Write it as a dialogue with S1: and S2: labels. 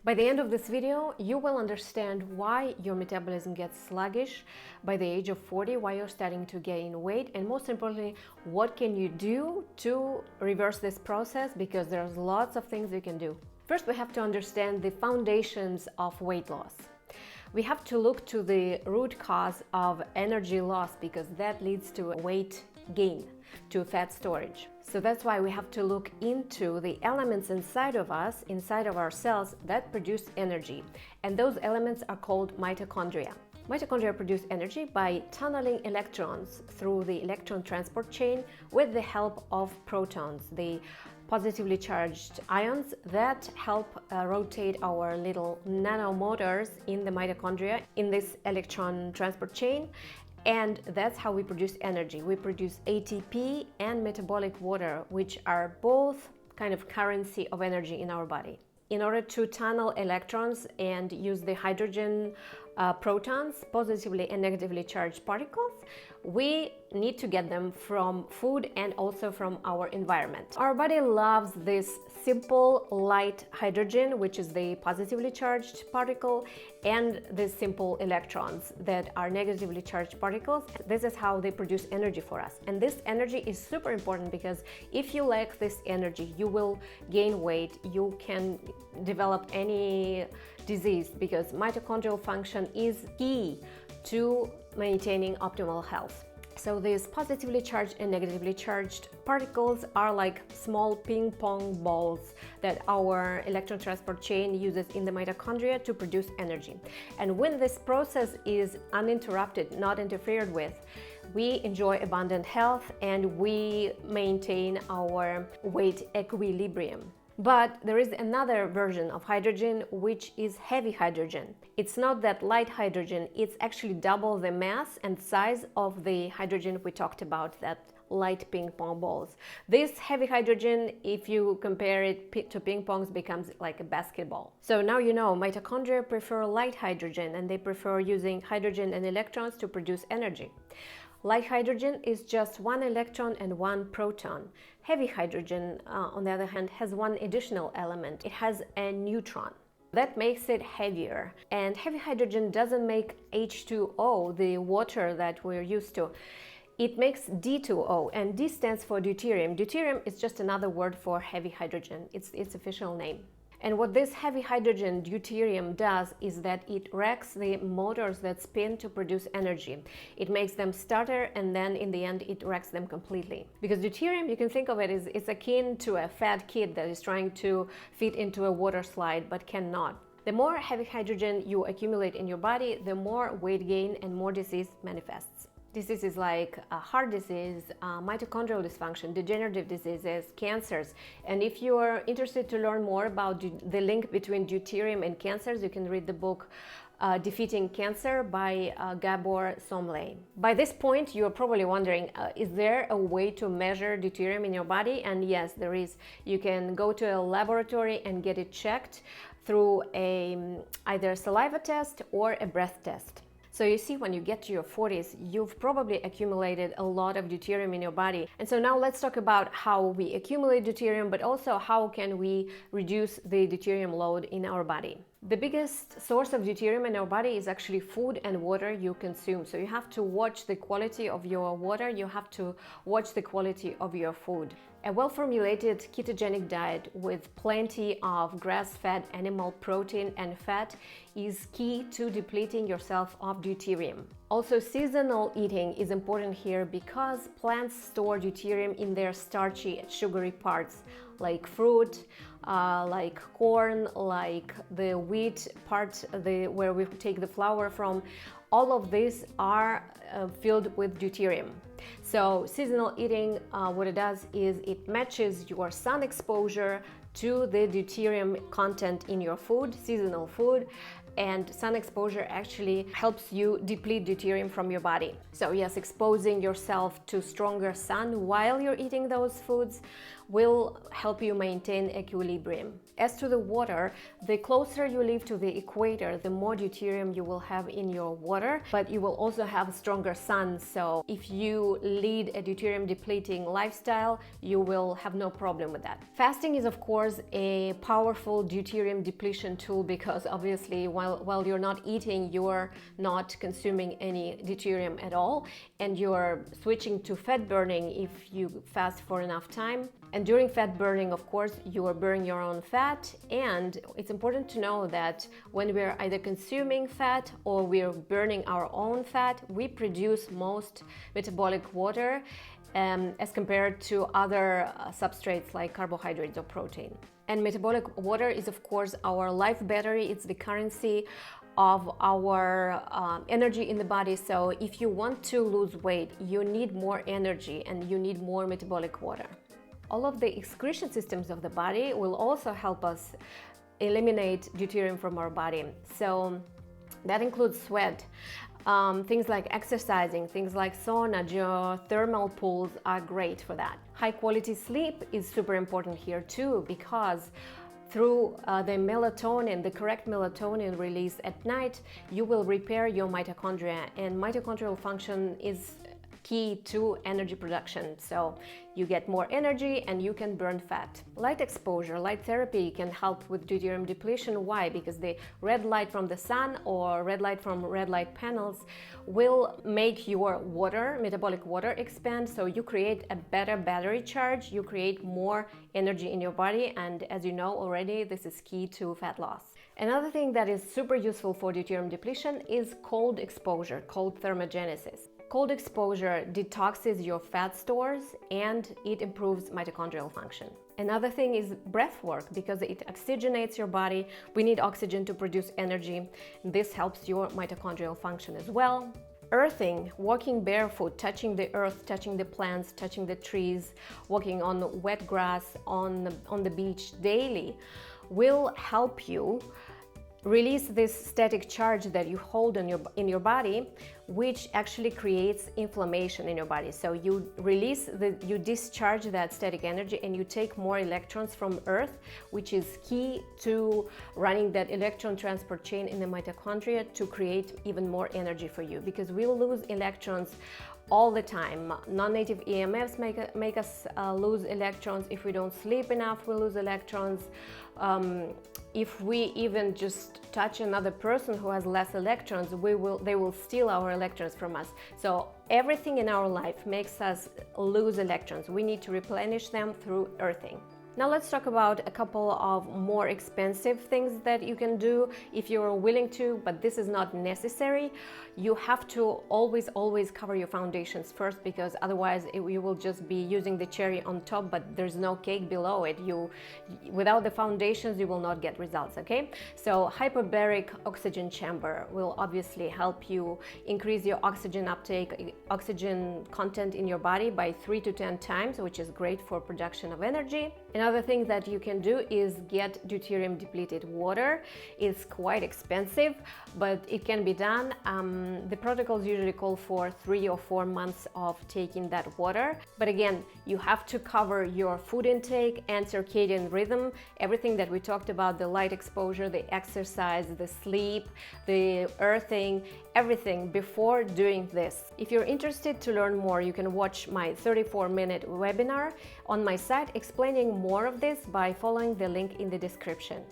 S1: By the end of this video, you will understand why your metabolism gets sluggish by the age of 40, why you're starting to gain weight, and most importantly, what can you do to reverse this process, because there's lots of things you can do. First, we have to understand the foundations of weight loss. We have to look to the root cause of energy loss, because that leads to weight gain, to fat storage. So that's why we have to look into the elements inside of us, inside of our cells, that produce energy. And those elements are called mitochondria. Mitochondria produce energy by tunneling electrons through the electron transport chain with the help of protons, the positively charged ions that help rotate our little nanomotors in the mitochondria in this electron transport chain. And that's how we produce energy. We produce ATP and metabolic water, which are both kind of currency of energy in our body. In order to tunnel electrons and use the hydrogen protons, positively and negatively charged particles, we need to get them from food and also from our environment. Our body loves this simple light hydrogen, which is the positively charged particle, and the simple electrons that are negatively charged particles. This is how they produce energy for us. And this energy is super important, because if you lack this energy, you will gain weight, you can develop any disease, because mitochondrial function is key to maintaining optimal health. So these positively charged and negatively charged particles are like small ping pong balls that our electron transport chain uses in the mitochondria to produce energy. And when this process is uninterrupted, not interfered with, we enjoy abundant health and we maintain our weight equilibrium. But there is another version of hydrogen, which is heavy hydrogen. It's not that light hydrogen, it's actually double the mass and size of the hydrogen we talked about, that light ping pong balls. This heavy hydrogen, if you compare it to ping pongs, becomes like a basketball. So now you know mitochondria prefer light hydrogen, and they prefer using hydrogen and electrons to produce energy. Light hydrogen is just one electron and one proton. Heavy hydrogen, on the other hand, has one additional element. It has a neutron. That makes it heavier. And heavy hydrogen doesn't make H2O, the water that we're used to. It makes D2O, and D stands for deuterium. Deuterium is just another word for heavy hydrogen. It's its official name. And what this heavy hydrogen deuterium does is that it wrecks the motors that spin to produce energy. It makes them stutter, and then in the end it wrecks them completely. Because deuterium, you can think of it as it's akin to a fat kid that is trying to fit into a water slide but cannot. The more heavy hydrogen you accumulate in your body, the more weight gain and more disease manifests. Diseases like heart disease, mitochondrial dysfunction, degenerative diseases, cancers. And if you are interested to learn more about the link between deuterium and cancers, you can read the book Defeating Cancer by Gabor Somlay. By this point, you're probably wondering, is there a way to measure deuterium in your body? And yes, there is. You can go to a laboratory and get it checked through either a saliva test or a breath test. So you see, when you get to your 40s, you've probably accumulated a lot of deuterium in your body. And so now let's talk about how we accumulate deuterium, but also how can we reduce the deuterium load in our body. The biggest source of deuterium in our body is actually food and water you consume. So you have to watch the quality of your water, you have to watch the quality of your food. A well-formulated ketogenic diet with plenty of grass-fed animal protein and fat is key to depleting yourself of deuterium. Also, seasonal eating is important here, because plants store deuterium in their starchy and sugary parts, like fruit, like corn, like the wheat part, where we take the flour from. All of these are filled with deuterium. So seasonal eating, what it does is it matches your sun exposure to the deuterium content in your food, seasonal food, and sun exposure actually helps you deplete deuterium from your body. So yes, exposing yourself to stronger sun while you're eating those foods will help you maintain equilibrium. As to the water, the closer you live to the equator, the more deuterium you will have in your water, but you will also have stronger sun. So if you lead a deuterium depleting lifestyle, you will have no problem with that. Fasting is of course a powerful deuterium depletion tool, because obviously while you're not eating, you're not consuming any deuterium at all, and you're switching to fat burning if you fast for enough time. And during fat burning, of course, you are burning your own fat, and it's important to know that when we're either consuming fat or we're burning our own fat, we produce most metabolic water as compared to other substrates like carbohydrates or protein. And metabolic water is of course our life battery. It's the currency of our energy in the body. So if you want to lose weight, you need more energy and you need more metabolic water. All of the excretion systems of the body will also help us eliminate deuterium from our body. So that includes sweat. Things like exercising, things like sauna, geothermal pools are great for that. High quality sleep is super important here too, because through the melatonin, the correct melatonin release at night, you will repair your mitochondria, and mitochondrial function is key to energy production. So you get more energy and you can burn fat. Light exposure, light therapy can help with deuterium depletion. Why? Because the red light from the sun or red light from red light panels will make your water, metabolic water, expand. So you create a better battery charge, you create more energy in your body, and as you know already, this is key to fat loss. Another thing that is super useful for deuterium depletion is cold exposure, cold thermogenesis. Cold exposure detoxes your fat stores and it improves mitochondrial function. Another thing is breath work, because it oxygenates your body. We need oxygen to produce energy. This helps your mitochondrial function as well. Earthing, walking barefoot, touching the earth, touching the plants, touching the trees, walking on wet grass, on the beach daily will help you release this static charge that you hold in your body, which actually creates inflammation in your body. So you discharge that static energy and you take more electrons from Earth, which is key to running that electron transport chain in the mitochondria to create even more energy for you, because we'll lose electrons all the time. Non-native EMFs make us lose electrons. If we don't sleep enough, we lose electrons. If we even just touch another person who has less electrons, they will steal our electrons from us. So everything in our life makes us lose electrons. We need to replenish them through earthing. Now let's talk about a couple of more expensive things that you can do if you're willing to, but this is not necessary. You have to always cover your foundations first, because otherwise you will just be using the cherry on top, but there's no cake below it. Without the foundations, you will not get results, okay? So hyperbaric oxygen chamber will obviously help you increase your oxygen uptake, oxygen content in your body by 3 to 10 times, which is great for production of energy. Another thing that you can do is get deuterium depleted water. It's quite expensive, but it can be done. The protocols usually call for 3 or 4 months of taking that water. But again, you have to cover your food intake and circadian rhythm, everything that we talked about, the light exposure, the exercise, the sleep, the earthing, everything before doing this. If you're interested to learn more, you can watch my 34-minute webinar on my site explaining more of this by following the link in the description.